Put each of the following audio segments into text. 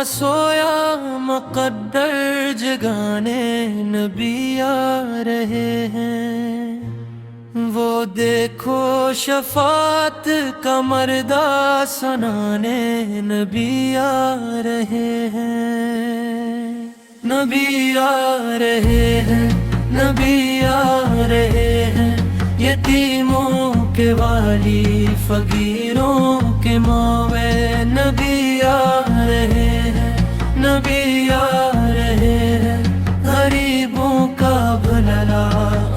सोया मुक़द्दर जगाने नबी आ रहे हैं। वो देखो शफात का मर्दा सुनाने नबी आ रहे हैं। नबी आ रहे हैं, नबी आ रहे हैं, यतीमों के वाली फकीरों के मौवे नबी आ रहे हैं, नबी आ रहे हैं, गरीबों का भला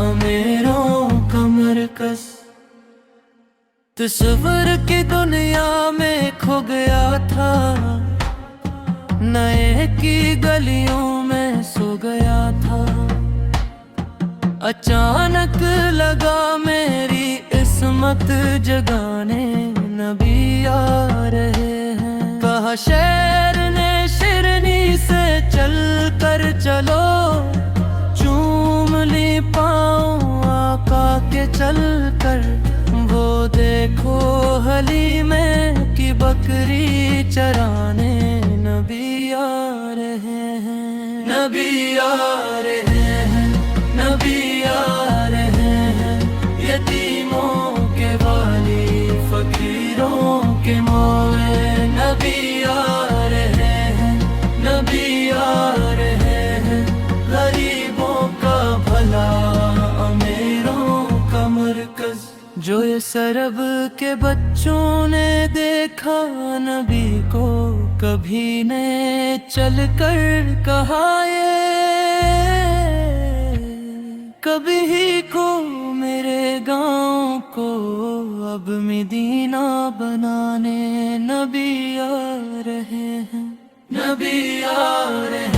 अमीरों का मरकज। तस्वर की दुनिया में खो गया था, नए की गलियों में सो गया था। अचानक लगा मेरी किस्मत जगाने नबी आ रहे हैं। कहा शेर ने शिरनी से चल कर चलो, चूम ली पाँव आका के चल कर। वो देखो हलीमे की बकरी चराने नबी आ रहे हैं, नबी आ रहे हैं, नबी आ रहे हैं, यतीमों के वाली फकीरों के मौले नबी आ रहे हैं, नबी आ रहे हैं, गरीबों का भला अमीरों का मरकज। जो ये सरब के बच्चों ने देखा नबी को, कभी ने चल कर कहा कभी ही को मेरे गाँव को अब मदीना बनाने नबी आ रहे हैं, नबी आ रहे हैं।